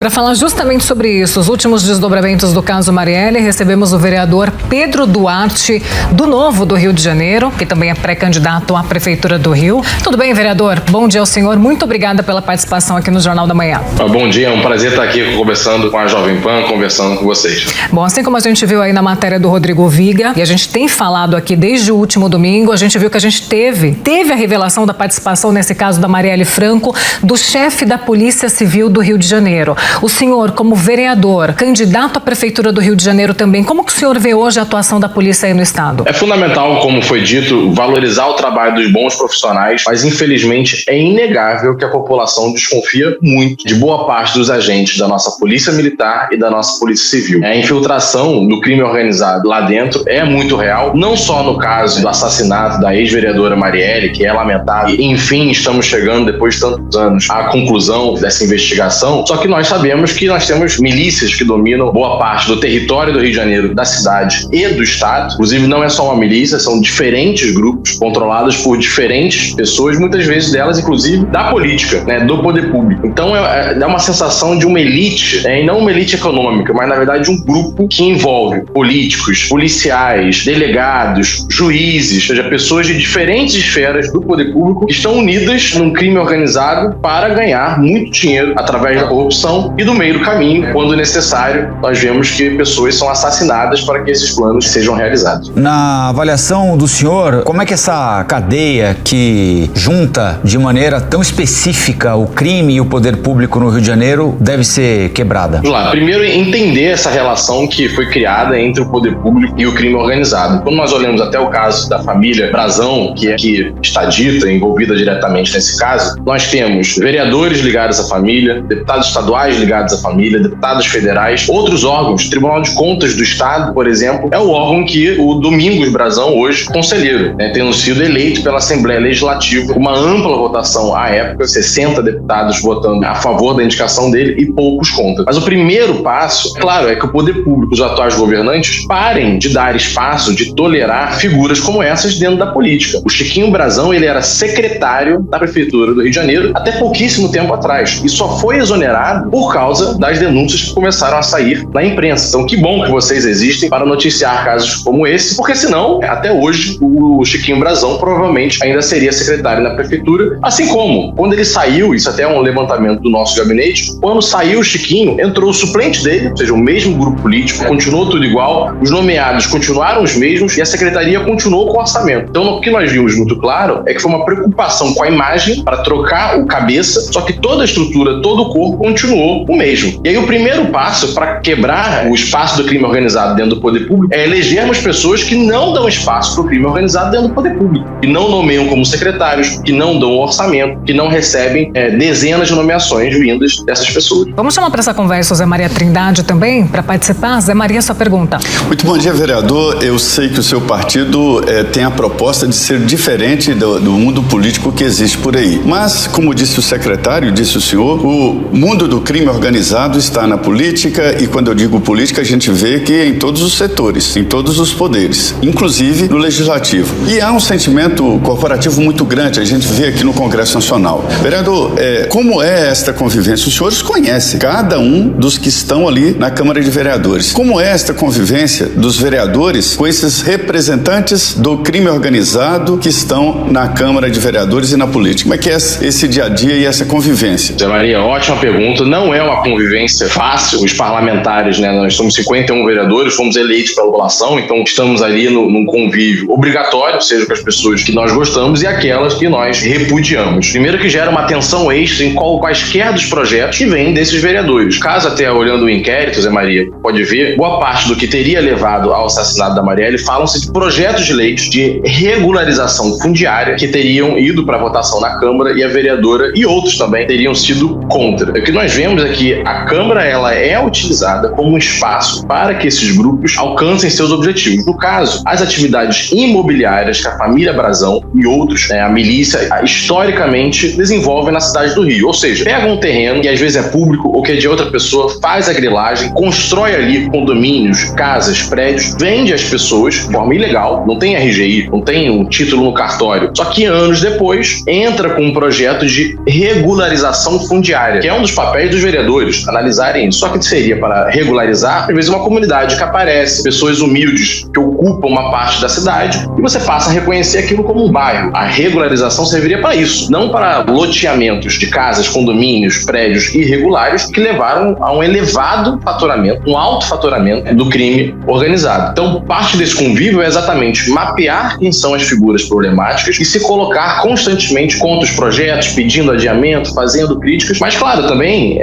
Para falar justamente sobre isso, os últimos desdobramentos do caso Marielle, recebemos o vereador Pedro Duarte, do Novo do Rio de Janeiro, que também é pré-candidato à Prefeitura do Rio. Tudo bem, vereador? Bom dia ao senhor. Muito obrigada pela participação aqui no Jornal da Manhã. Bom dia, é um prazer estar aqui conversando com a Jovem Pan, conversando com vocês. Bom, assim como a gente viu aí na matéria do Rodrigo Viga, e a gente tem falado aqui desde o último domingo, a gente viu que a gente teve a revelação da participação, nesse caso da Marielle Franco, do chefe da Polícia Civil do Rio de Janeiro. O senhor, como vereador, candidato à Prefeitura do Rio de Janeiro também, como que o senhor vê hoje a atuação da polícia aí no estado? É fundamental, como foi dito, valorizar o trabalho dos bons profissionais, mas infelizmente é inegável que a população desconfia muito de boa parte dos agentes da nossa Polícia Militar e da nossa Polícia Civil. A infiltração do crime organizado lá dentro é muito real, não só no caso do assassinato da ex-vereadora Marielle, que é lamentável, e, enfim, estamos chegando depois de tantos anos à conclusão dessa investigação, só que nós sabemos que nós temos milícias que dominam boa parte do território do Rio de Janeiro, da cidade e do estado. Inclusive, não é só uma milícia, são diferentes grupos controlados por diferentes pessoas, muitas vezes delas, inclusive, da política, do poder público. Então, é uma sensação de uma elite, e não uma elite econômica, mas, na verdade, de um grupo que envolve políticos, policiais, delegados, juízes, ou seja, pessoas de diferentes esferas do poder público que estão unidas num crime organizado para ganhar muito dinheiro através da corrupção e do meio do caminho, quando necessário, nós vemos que pessoas são assassinadas para que esses planos sejam realizados. Na avaliação do senhor, como é que essa cadeia que junta de maneira tão específica o crime e o poder público no Rio de Janeiro deve ser quebrada? Vamos lá, primeiro entender essa relação que foi criada entre o poder público e o crime organizado. Quando nós olhamos até o caso da família Brazão, que está dita, envolvida diretamente nesse caso, nós temos vereadores ligados à família, deputados estaduais ligados à família, deputados federais, outros órgãos. O Tribunal de Contas do Estado, por exemplo, é o órgão que o Domingos Brazão, hoje conselheiro, tendo sido eleito pela Assembleia Legislativa, com uma ampla votação à época, 60 deputados votando a favor da indicação dele e poucos contra. Mas o primeiro passo, claro, é que o poder público, os atuais governantes, parem de dar espaço, de tolerar figuras como essas dentro da política. O Chiquinho Brazão, ele era secretário da Prefeitura do Rio de Janeiro até pouquíssimo tempo atrás e só foi exonerado por causa das denúncias que começaram a sair na imprensa. Então, que bom que vocês existem para noticiar casos como esse, porque senão, até hoje, o Chiquinho Brazão provavelmente ainda seria secretário na prefeitura, assim como, quando ele saiu, isso até é um levantamento do nosso gabinete, quando saiu o Chiquinho, entrou o suplente dele, ou seja, o mesmo grupo político, continuou tudo igual, os nomeados continuaram os mesmos e a secretaria continuou com o orçamento. Então, o que nós vimos muito claro é que foi uma preocupação com a imagem para trocar o cabeça, só que toda a estrutura, todo o corpo continuou o mesmo. E aí o primeiro passo para quebrar o espaço do crime organizado dentro do poder público é elegermos pessoas que não dão espaço para o crime organizado dentro do poder público, que não nomeiam como secretários, que não dão orçamento, que não recebem dezenas de nomeações vindas dessas pessoas. Vamos chamar para essa conversa o Zé Maria Trindade também, para participar. Zé Maria, sua pergunta. Muito bom dia, vereador. Eu sei que o seu partido tem a proposta de ser diferente do mundo político que existe por aí. Mas, como disse o secretário, disse o senhor, o mundo do crime organizado está na política e quando eu digo política, a gente vê que é em todos os setores, em todos os poderes, inclusive no legislativo. E há um sentimento corporativo muito grande, a gente vê aqui no Congresso Nacional. Vereador, como é esta convivência? Os senhores conhecem cada um dos que estão ali na Câmara de Vereadores. Como é esta convivência dos vereadores com esses representantes do crime organizado que estão na Câmara de Vereadores e na política? Como é que é esse dia a dia e essa convivência? Zé Maria, ótima pergunta. Não é uma convivência fácil. Os parlamentares, nós somos 51 vereadores, fomos eleitos pela população, então estamos ali num convívio obrigatório, seja com as pessoas que nós gostamos e aquelas que nós repudiamos. Primeiro que gera uma tensão extra em quaisquer dos projetos que vêm desses vereadores. Caso até olhando o inquérito, Zé Maria, pode ver, boa parte do que teria levado ao assassinato da Marielle falam-se de projetos de lei de regularização fundiária que teriam ido para votação na Câmara e a vereadora e outros também teriam sido contra. O que nós vemos é que a Câmara ela é utilizada como um espaço para que esses grupos alcancem seus objetivos. No caso, as atividades imobiliárias que a família Brazão e outros, a milícia, historicamente desenvolvem na cidade do Rio. Ou seja, pega um terreno que às vezes é público ou que é de outra pessoa, faz a grilagem, constrói ali condomínios, casas, prédios, vende às pessoas de forma ilegal, não tem RGI, não tem um título no cartório. Só que anos depois entra com um projeto de regularização fundiária, que é um dos papéis dos vereadores analisarem isso. Só que seria para regularizar, às vezes, uma comunidade que aparece, pessoas humildes que ocupam uma parte da cidade, e você passa a reconhecer aquilo como um bairro. A regularização serviria para isso, não para loteamentos de casas, condomínios, prédios irregulares que levaram a um elevado faturamento, um alto faturamento do crime organizado. Então, parte desse convívio é exatamente mapear quem são as figuras problemáticas e se colocar constantemente contra os projetos, pedindo adiamento, fazendo críticas. Mas, claro, também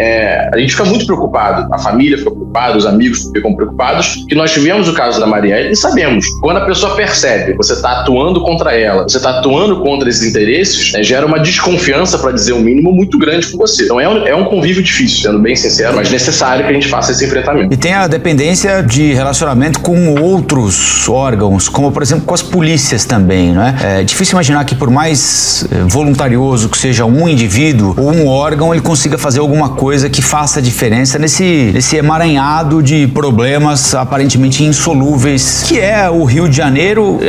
a gente fica muito preocupado, a família fica preocupada, os amigos ficam preocupados, que nós tivemos o caso da Marielle e sabemos, quando a pessoa percebe que você está atuando contra ela, você está atuando contra esses interesses, gera uma desconfiança, para dizer o mínimo, muito grande com você. Então é um convívio difícil, sendo bem sincero, mas necessário que a gente faça esse enfrentamento. E tem a dependência de relacionamento com outros órgãos, como por exemplo com as polícias também, não é? É difícil imaginar que por mais voluntarioso que seja um indivíduo ou um órgão, ele consiga fazer alguma coisa que faça diferença nesse emaranhado de problemas aparentemente insolúveis, que é o Rio de Janeiro,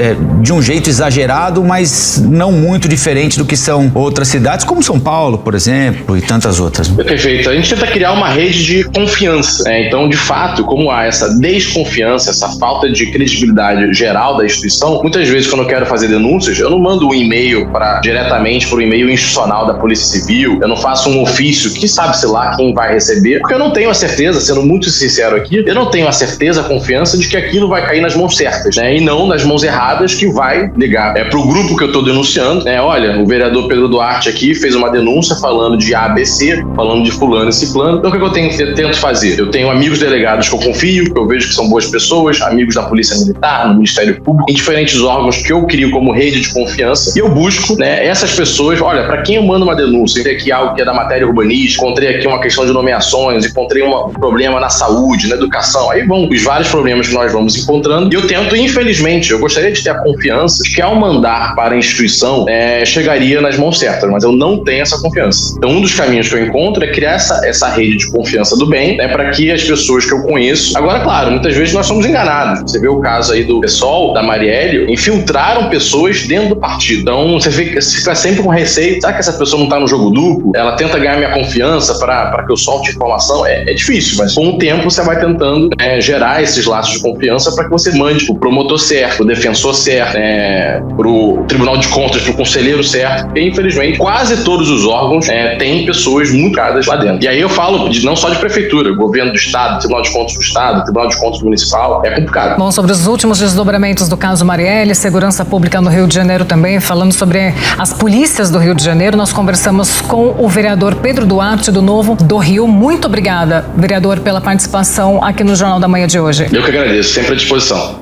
de um jeito exagerado, mas não muito diferente do que são outras cidades, como São Paulo, por exemplo, e tantas outras. Perfeito. A gente tenta criar uma rede de confiança, né? Então, de fato, como há essa desconfiança, essa falta de credibilidade geral da instituição, muitas vezes quando eu quero fazer denúncias, eu não mando um e-mail diretamente para o e-mail institucional da Polícia Civil, eu não faço um ofício, que sabe-se lá quem vai receber, porque eu não tenho a certeza, sendo muito sincero aqui, eu não tenho a certeza, a confiança de que aquilo vai cair nas mãos certas, né? E não nas mãos erradas, que vai ligar para o grupo que eu estou denunciando, né? Olha, o vereador Pedro Duarte aqui fez uma denúncia falando de ABC, falando de fulano e ciclano. Então o que eu tento fazer? Eu tenho amigos delegados que eu confio, que eu vejo que são boas pessoas, amigos da Polícia Militar, no Ministério Público, em diferentes órgãos que eu crio como rede de confiança, e eu busco, né, essas pessoas. Olha, para quem eu mando uma denúncia, encontrei aqui algo que é da matéria urbanística, encontrei aqui uma questão de nomeações, encontrei um problema na saúde, na educação, aí vão os vários problemas que nós vamos encontrando, e eu tento, infelizmente, eu gostaria de ter a confiança de que ao mandar para a instituição, chegaria nas mãos certas, mas eu não tenho essa confiança. Então, um dos caminhos que eu encontro é criar essa rede de confiança do bem, né, para que as pessoas que eu conheço... Agora, claro, muitas vezes nós somos enganados. Você vê o caso aí do PSOL, da Marielle, infiltraram pessoas dentro do partido. Então, você fica sempre com receio. Será que essa pessoa não está no jogo duplo? Ela tenta ganhar minha confiança para que eu solte informação? É difícil, mas com o tempo você vai tentando gerar esses laços de confiança para que você mande o promotor certo, o defensor certo, para o Tribunal de Contas, para o conselheiro certo, porque infelizmente quase todos os órgãos têm pessoas muito caras lá dentro. E aí eu falo não só de prefeitura, governo do estado, Tribunal de Contas do estado, Tribunal de Contas municipal, é complicado. Bom, sobre os últimos desdobramentos do caso Marielle, segurança pública no Rio de Janeiro também, falando sobre as polícias do Rio de Janeiro, nós conversamos com o vereador Pedro Duarte, do Novo do Rio. Muito obrigada, vereador, pela participação aqui no Jornal da Manhã de hoje. Eu que agradeço, sempre à disposição.